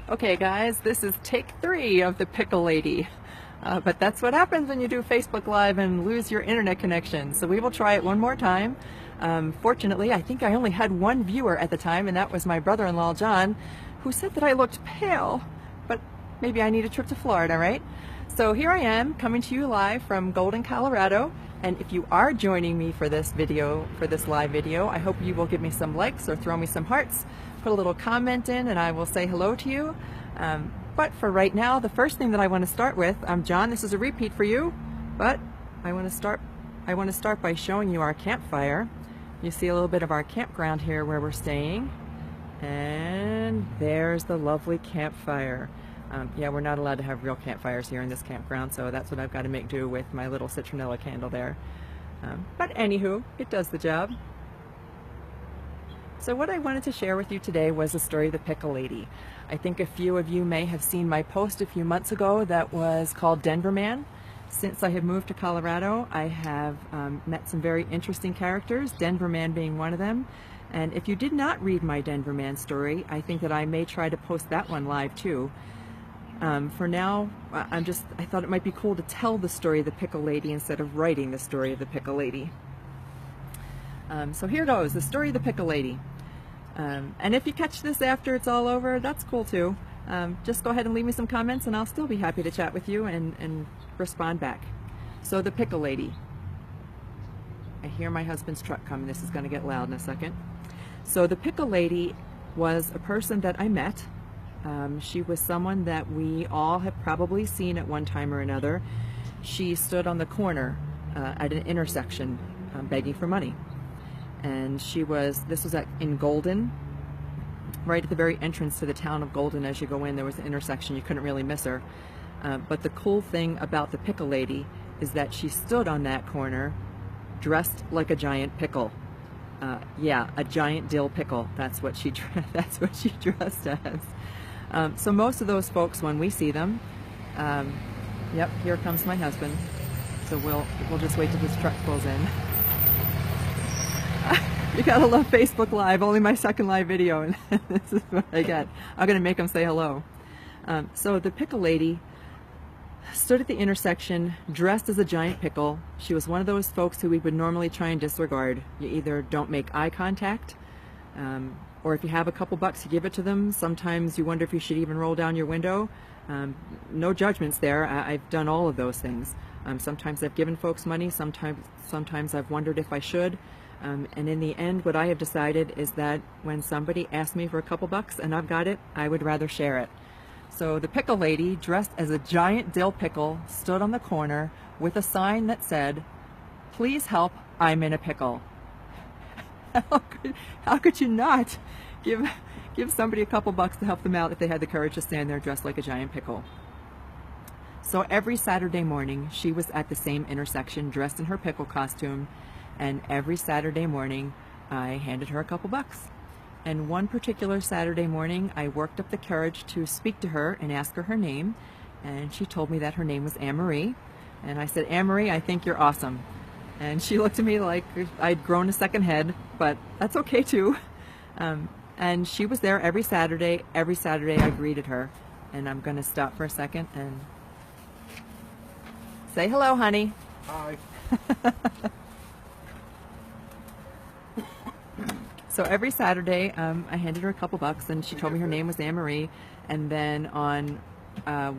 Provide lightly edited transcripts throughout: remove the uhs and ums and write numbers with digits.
Okay guys, this is take 3 of the Pickle Lady. But that's what happens when you do Facebook Live and lose your internet connection. So we will try it one more time. Fortunately, I think I only had one viewer at the time, and that was my brother-in-law John, who said that I looked pale. But maybe I need a trip to Florida, right? So here I am, coming to you live from Golden, Colorado. And if you are joining me for this video, for this live video, I hope you will give me some likes or throw me some hearts, put a little comment in, and I will say hello to you. But for right now, the first thing that I want to start with, John, this is a repeat for you, but I want to start by showing you our campfire. You see a little bit of our campground here where we're staying, and there's the lovely campfire. Yeah, we're not allowed to have real campfires here in this campground, so that's what I've got to make do with my little citronella candle there. But anywho, it does the job. So what I wanted to share with you today was the story of the Pickle Lady. I think a few of you may have seen my post a few months ago that was called Denver Man. Since I have moved to Colorado, I have met some very interesting characters, Denver Man being one of them. And if you did not read my Denver Man story, I think that I may try to post that one live too. For now, I thought it might be cool to tell the story of the Pickle Lady instead of writing the story of the Pickle Lady. So here goes, the story of the Pickle Lady. And if you catch this after it's all over, that's cool too. Just go ahead and leave me some comments and I'll still be happy to chat with you and respond back. So the Pickle Lady. I hear my husband's truck coming. This is going to get loud in a second. So the Pickle Lady was a person that I met. She was someone that we all have probably seen at one time or another. She stood on the corner at an intersection begging for money. And this was in Golden, right at the very entrance to the town of Golden. As you go in, there was an intersection. You couldn't really miss her. But the cool thing about the Pickle Lady is that she stood on that corner dressed like a giant pickle. Yeah, a giant dill pickle. That's what she dressed as. So most of those folks, when we see them, yep, here comes my husband. So we'll just wait till this truck pulls in. You gotta love Facebook Live, only my second live video, and this is what I get. I'm gonna make them say hello. So the Pickle Lady stood at the intersection dressed as a giant pickle. She was one of those folks who we would normally try and disregard. You either don't make eye contact, or if you have a couple bucks, you give it to them. Sometimes you wonder if you should even roll down your window. No judgments there. I've done all of those things. Sometimes I've given folks money, sometimes I've wondered if I should. And in the end, what I have decided is that when somebody asks me for a couple bucks and I've got it, I would rather share it. So the Pickle Lady, dressed as a giant dill pickle, stood on the corner with a sign that said, "Please help, I'm in a pickle." How could you not give somebody a couple bucks to help them out if they had the courage to stand there dressed like a giant pickle? So every Saturday morning, she was at the same intersection dressed in her pickle costume. And every Saturday morning, I handed her a couple bucks. And one particular Saturday morning, I worked up the courage to speak to her and ask her her name. And she told me that her name was Anne-Marie. And I said, "Anne-Marie, I think you're awesome." And she looked at me like I'd grown a second head, but that's okay too. And she was there every Saturday. Every Saturday I greeted her. And I'm gonna stop for a second and say hello, honey. Hi. So every Saturday, I handed her a couple bucks, and she told me her name was Anne-Marie. And then on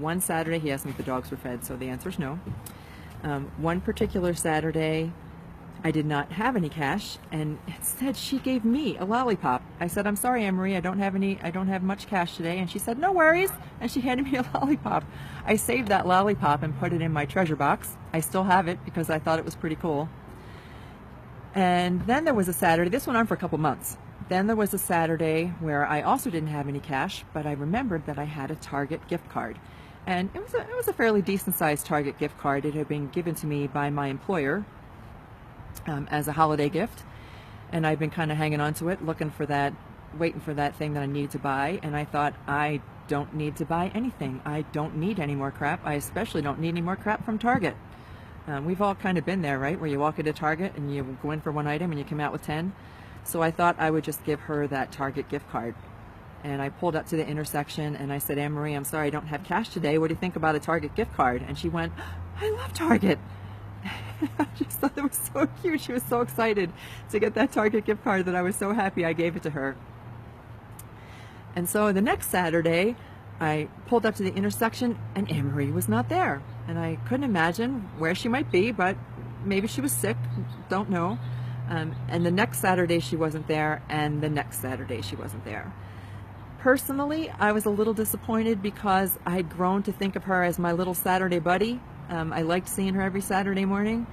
one Saturday, he asked me if the dogs were fed, so the answer is no. One particular Saturday, I did not have any cash, and instead she gave me a lollipop. I said, "I'm sorry, Anne-Marie, I don't have much cash today." And she said, "No worries," and she handed me a lollipop. I saved that lollipop and put it in my treasure box. I still have it because I thought it was pretty cool. And then there was a Saturday, this went on for a couple months. Then there was a Saturday where I also didn't have any cash, but I remembered that I had a Target gift card. And it was a fairly decent sized Target gift card. It had been given to me by my employer as a holiday gift. And I've been kind of hanging on to it, looking for that, waiting for that thing that I needed to buy. And I thought, I don't need to buy anything. I don't need any more crap. I especially don't need any more crap from Target. We've all kind of been there, right? Where you walk into Target and you go in for one item and you come out with 10. So I thought I would just give her that Target gift card. And I pulled up to the intersection and I said, Anne Marie, I'm sorry I don't have cash today. What do you think about a Target gift card? And she went, I love Target. I just thought it was so cute. She was so excited to get that Target gift card that I was so happy I gave it to her. And so the next Saturday, I pulled up to the intersection and Anne Marie was not there. And I couldn't imagine where she might be, but maybe she was sick, don't know. And the next Saturday she wasn't there, and the next Saturday she wasn't there. Personally, I was a little disappointed because I had grown to think of her as my little Saturday buddy. I liked seeing her every Saturday morning.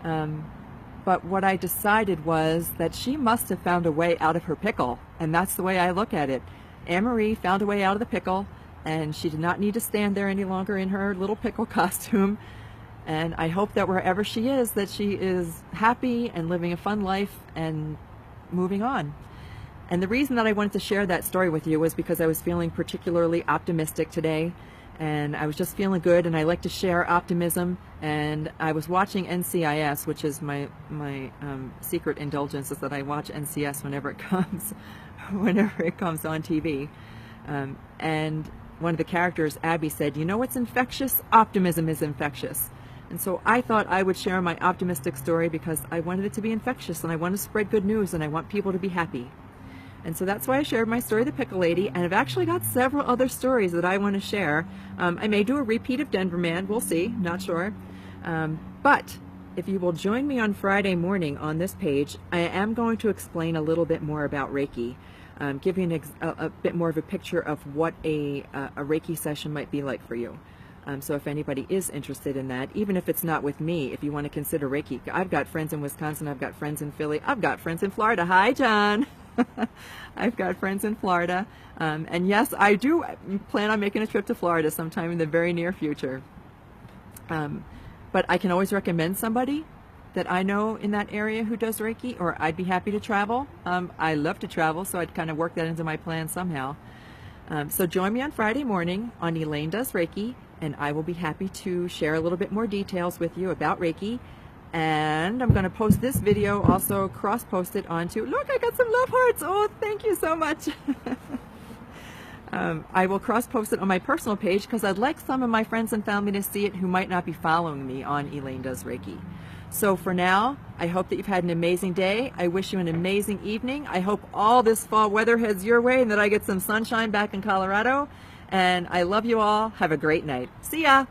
But what I decided was that she must have found a way out of her pickle, and that's the way I look at it. Anne Marie found a way out of the pickle, and she did not need to stand there any longer in her little pickle costume. And I hope that wherever she is, that she is happy and living a fun life and moving on. And the reason that I wanted to share that story with you was because I was feeling particularly optimistic today, and I was just feeling good, and I like to share optimism. And I was watching NCIS, which is my secret indulgence, is that I watch NCS whenever it comes on TV. And one of the characters, Abby, said, you know what's infectious? Optimism is infectious. And so I thought I would share my optimistic story because I wanted it to be infectious, and I want to spread good news, and I want people to be happy. And so that's why I shared my story, The Pickle Lady, and I've actually got several other stories that I want to share. I may do a repeat of Denver Man, we'll see, not sure. But if you will join me on Friday morning on this page, I am going to explain a little bit more about Reiki, give you a bit more of a picture of what a Reiki session might be like for you. So if anybody is interested in that, even if it's not with me, if you want to consider Reiki, I've got friends in Wisconsin, I've got friends in Philly, I've got friends in Florida. Hi, John. I've got friends in Florida. And yes, I do plan on making a trip to Florida sometime in the very near future. But I can always recommend somebody that I know in that area who does Reiki, or I'd be happy to travel. I love to travel, so I'd kind of work that into my plan somehow. So join me on Friday morning on Elaine Does Reiki, and I will be happy to share a little bit more details with you about Reiki. And I'm going to post this video, also cross-post it onto, look, I got some love hearts. Oh, thank you so much. I will cross-post it on my personal page because I'd like some of my friends and family to see it who might not be following me on Elaine Does Reiki. So for now, I hope that you've had an amazing day. I wish you an amazing evening. I hope all this fall weather heads your way and that I get some sunshine back in Colorado. And I love you all. Have a great night. See ya.